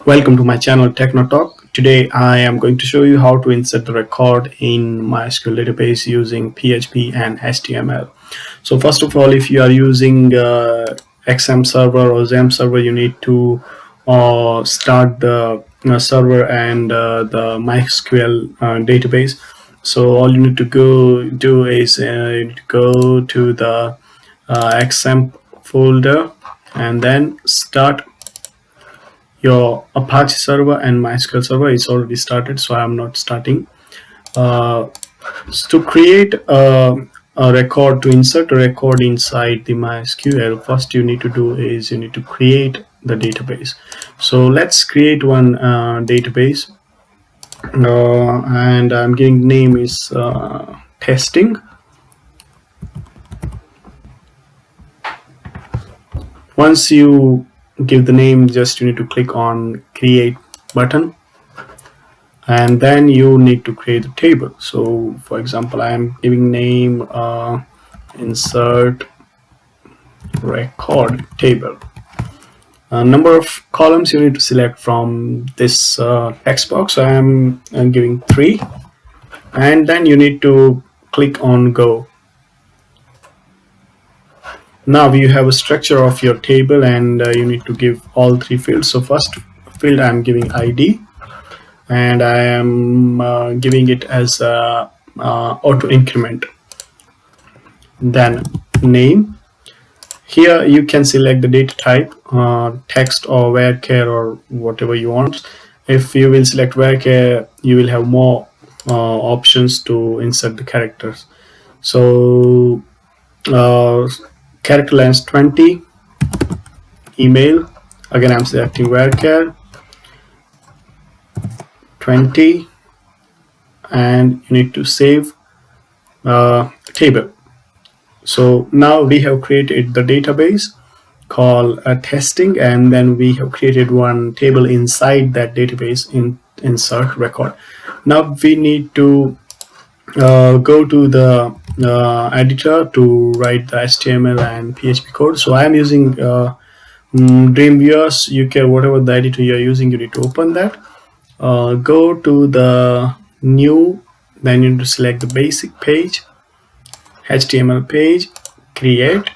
Welcome to my channel Techno Talk. Today I am going to show you how to insert the record in MySQL database using PHP and HTML. So first of all, if you are using XM server or XAMPP server, you need to start the server and the MySQL database. So all you need to do is you need to go to the XAMPP folder and then start your Apache server. And MySQL server is already started, so I am not starting. To create a record, to insert a record inside the MySQL, first you need to do is you need to create the database. So let's create one database, and I'm giving name is testing. Once you give the name, just you need to click on create button, and then you need to create a table. So for example, I am giving name insert record table. Number of columns you need to select from this text box. I'm giving 3, and then you need to click on go. Now you have a structure of your table, and you need to give all 3 fields. So first field I'm giving ID, and I am giving it as auto increment. Then name. Here you can select the data type, text or varchar or whatever you want. If you will select varchar, you will have more options to insert the characters. So character length 20. Email, again I'm selecting varchar 20, and you need to save table. So now we have created the database called testing, and then we have created one table inside that database in insert record. Now we need to go to the editor to write the HTML and PHP code. So I am using Dreamweaver. You can, whatever the editor you are using, you need to open that. Go to the new, then you need to select the basic page, HTML page, create.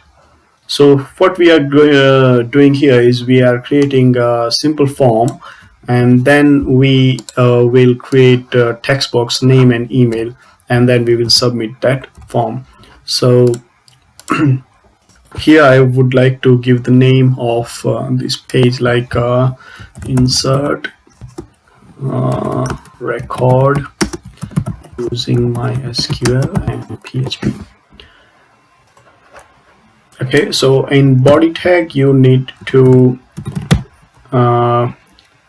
So what we are doing here is we are creating a simple form, and then we will create a text box, name and email, and then we will submit that form. So here I would like to give the name of this page like insert record using MySQL and PHP. Okay, so in body tag you need to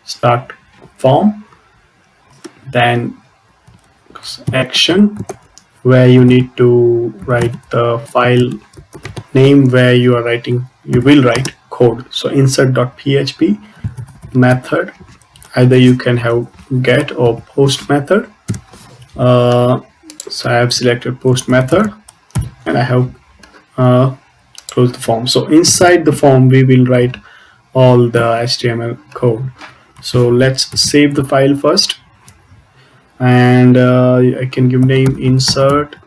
start form, then action, where you need to write the file name where you are writing, you will write code. So insert.php method, either you can have get or post method. So I have selected post method, and I have close the form. So inside the form we will write all the HTML code. So let's save the file first, and I can give name insert.html.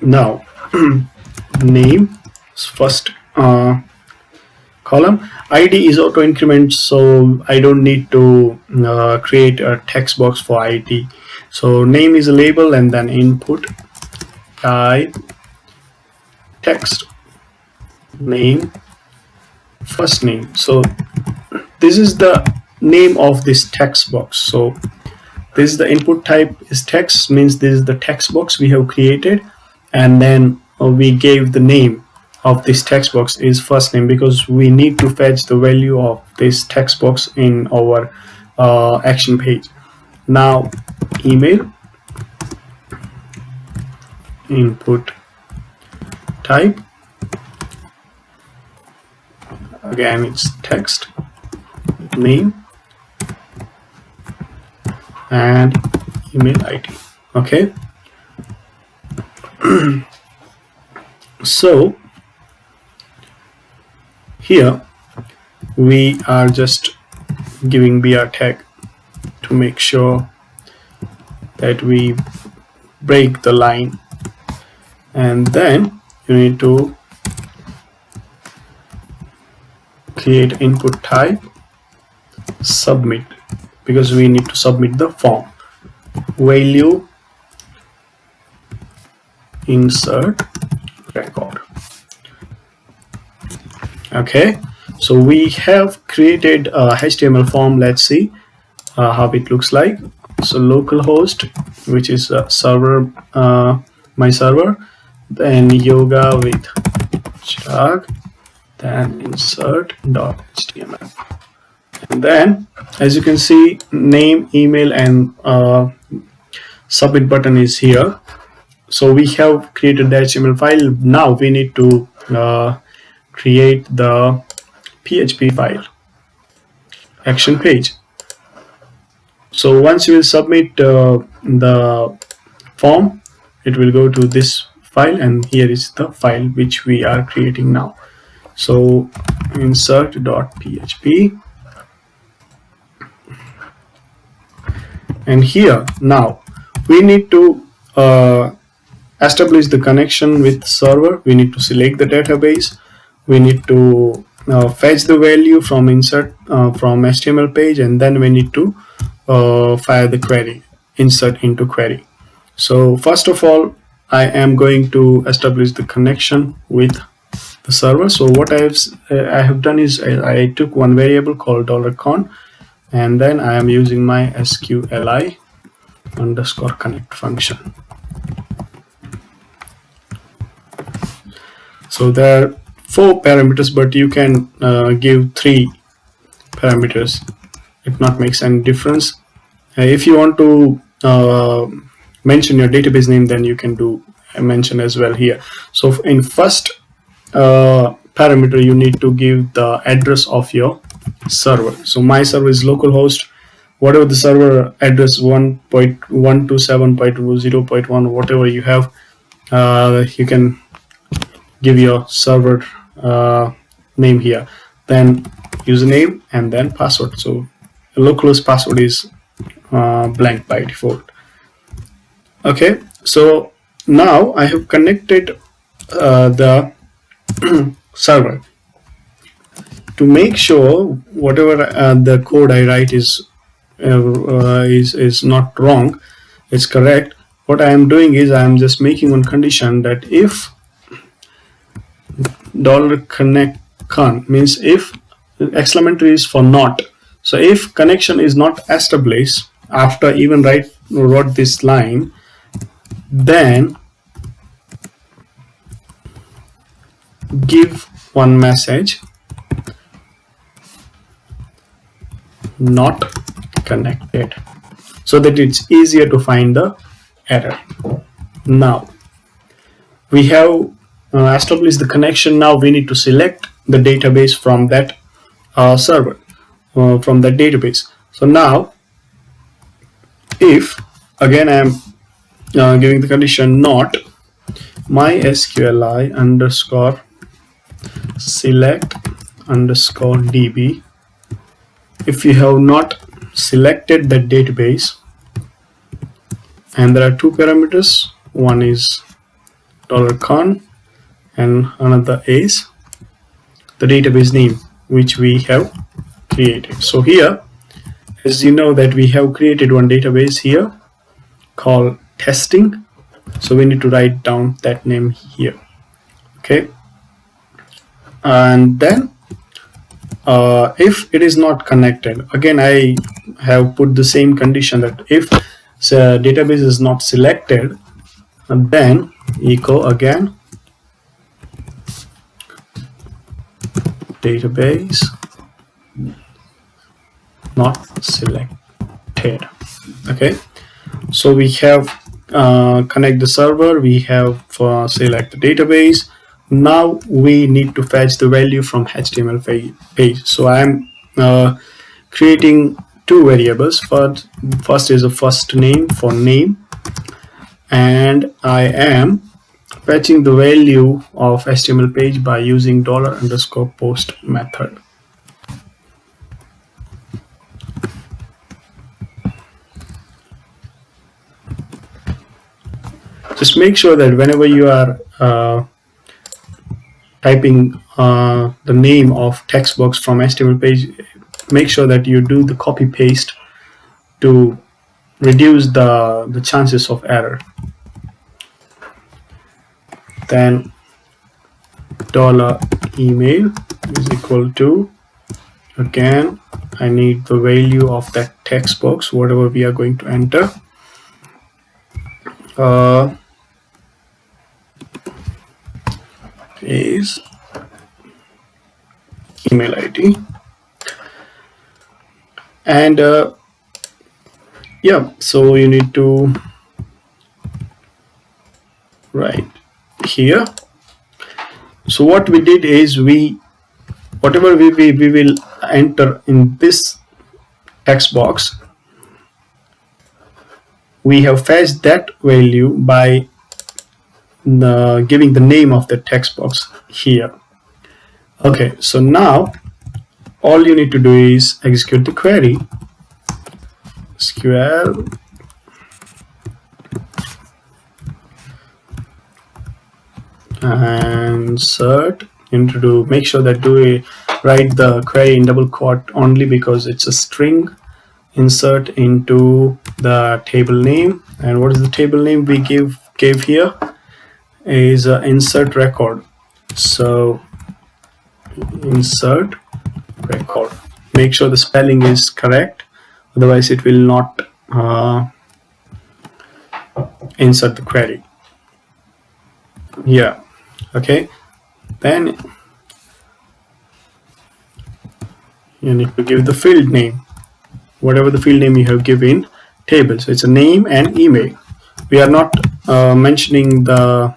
Now name first column, ID is auto increment, so I don't need to create a text box for ID. So name is a label, and then input type text, name, first name. So this is the name of this text box. So this is the input type is text, means this is the text box we have created, and then we gave the name of this text box is first name, because we need to fetch the value of this text box in our action page. Now email, input type, again it's text, name and email ID. Okay. So here we are just giving br tag to make sure that we break the line, and then you need to create input type submit, because we need to submit the form. Value insert record. Okay, so we have created a HTML form. Let's see how it looks like. So localhost, which is a server, my server, then yoga with chirag, then insert.html, and then as you can see, name, email, and submit button is here. So we have created the HTML file. Now we need to create the PHP file, action page. So once you will submit the form, it will go to this file, and here is the file which we are creating now. So insert.php, and here now we need to establish the connection with server. We need to select the database. We need to fetch the value from insert from HTML page, and then we need to fire the query, insert into query. So first of all, I am going to establish the connection with the server. So what I have done is I took one variable called $con, and then I am using my sqli underscore connect function. So there are 4 parameters, but you can give 3 parameters. It not makes any difference. If you want to mention your database name, then you can do a mention as well here. So in first parameter, you need to give the address of your server. So my server is localhost, whatever the server address, 1.127.0.1, whatever you have, you can give your server name here, then username, and then password. So localhost password is blank by default. Okay, so now I have connected the server. To make sure whatever the code I write is not wrong, it's correct, what I am doing is I am just making one condition that if $connect con means if exclamatory is for not. So if connection is not established after even wrote this line, then give one message not connected, so that it's easier to find the error. Now we have established the connection. Now we need to select the database from that server, from that database. So now if again I am giving the condition not mysqli underscore select underscore db, if you have not selected the database, and there are 2 parameters, one is $con and another is the database name which we have created. So here, as you know that we have created one database here called testing, so we need to write down that name here. Okay, and then if it is not connected, again I have put the same condition that if the database is not selected, and then echo again database not selected. Okay, so we have connect the server, we have select the database. Now we need to fetch the value from HTML page. So I am creating 2 variables. First is a first name for name, and I am fetching the value of HTML page by using $_post method. Just make sure that whenever you are typing the name of text box from HTML page, make sure that you do the copy paste to reduce the chances of error. Then $email is equal to, again, I need the value of that text box, whatever we are going to enter. Is email ID, and yeah, so you need to write here. So what we did is whatever we will enter in this text box, we have fetched that value by giving the name of the text box here. Okay, so now all you need to do is execute the query. SQL and insert. You need to make sure that write the query in double quote only because it's a string. Insert into the table name, and what is the table name we gave here is insert record. So insert record, make sure the spelling is correct, otherwise it will not insert the query. Yeah, okay. Then you need to give the field name, whatever the field name you have given table. So it's a name and email. We are not mentioning the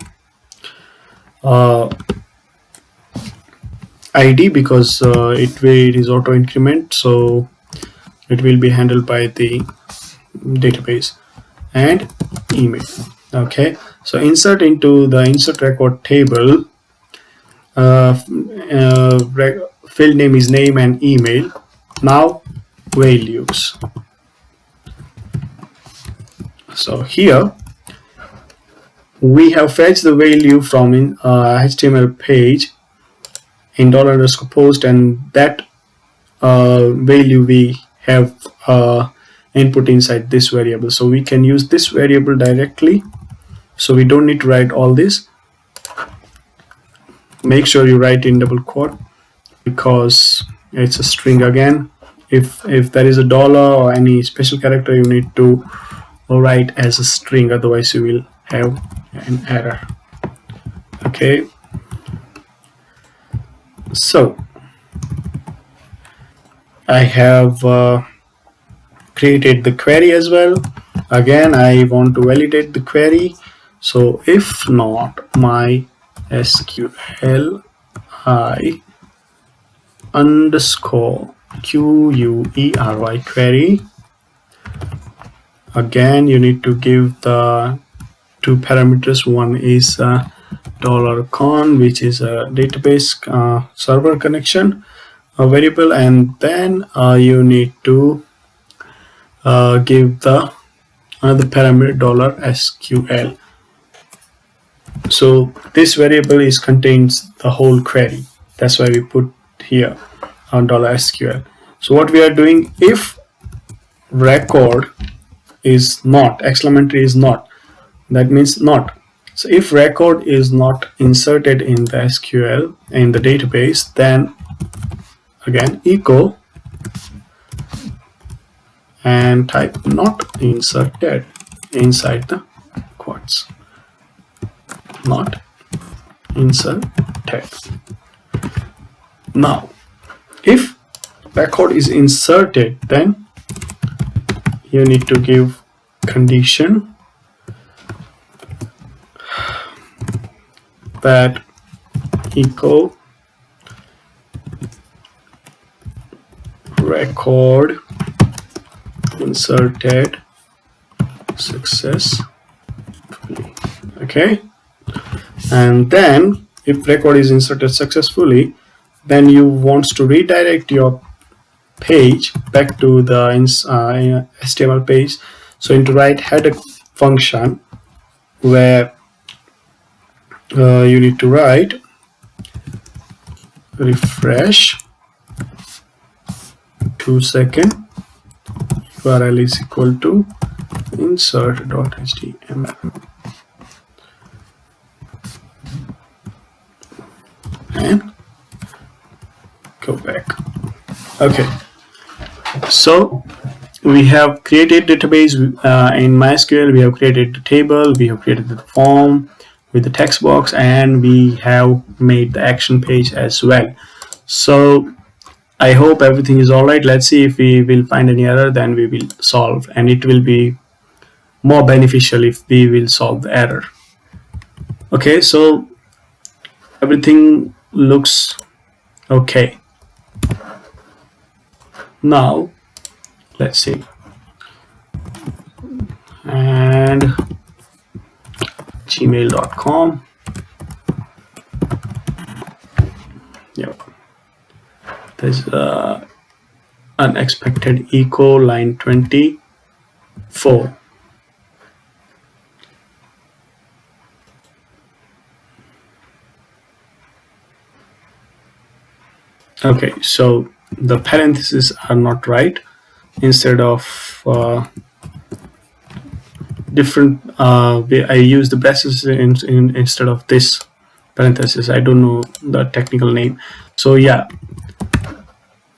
ID because it is auto increment, so it will be handled by the database. And email. Okay, so insert into the insert record table. Field name is name and email. Now values. So here we have fetched the value from HTML page in $_post, and that value we have input inside this variable. So we can use this variable directly, so we don't need to write all this. Make sure you write in double quote because it's a string again. If there is a dollar or any special character, you need to write as a string, otherwise you will have an error. Okay, so I have created the query as well. Again, I want to validate the query. So if not mysql I underscore query query, again you need to give the two parameters. One is $con, which is a database server connection variable, and then you need to give the another parameter $sql. So this variable contains the whole query. That's why we put here on $sql. So what we are doing, if record is not, exclamatory is not, that means not. So if record is not inserted in the SQL in the database, then again echo and type not inserted inside the quotes. Not inserted. Now if record is inserted, then you need to give condition that echo record inserted successfully. Okay, And then if record is inserted successfully, then you want to redirect your page back to the HTML page. So into write header function, where you need to write refresh 2-second URL is equal to insert.html and go back. Okay, so we have created database in MySQL. We have created the table, we have created the form with the text box, and we have made the action page as well. So I hope everything is all right. Let's see if we will find any error, then we will solve, and it will be more beneficial if we will solve the error. Okay, so everything looks okay. Now let's see, and gmail.com. Yep, there's unexpected echo line 24. Okay, so the parentheses are not right. Instead of different I use the braces instead of this parenthesis. I don't know the technical name. So yeah,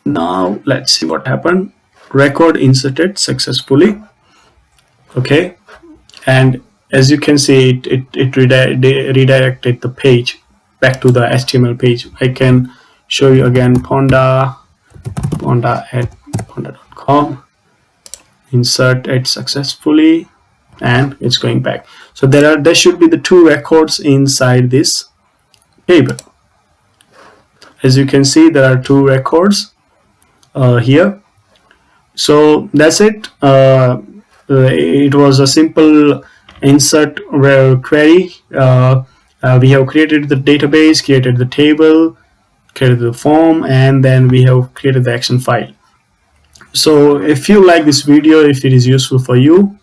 now let's see what happened. Record inserted successfully. Okay, and as you can see, it redirected the page back to the HTML page. I can show you again. Ponda@ponda.com, insert it successfully, and it's going back. So there should be the 2 records inside this table. As you can see, there are 2 records here. So that's it. It was a simple insert query. We have created the database, created the table, created the form, and then we have created the action file. So if you like this video, if it is useful for you,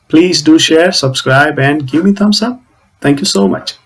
please do share, subscribe, and give me thumbs up. Thank you so much.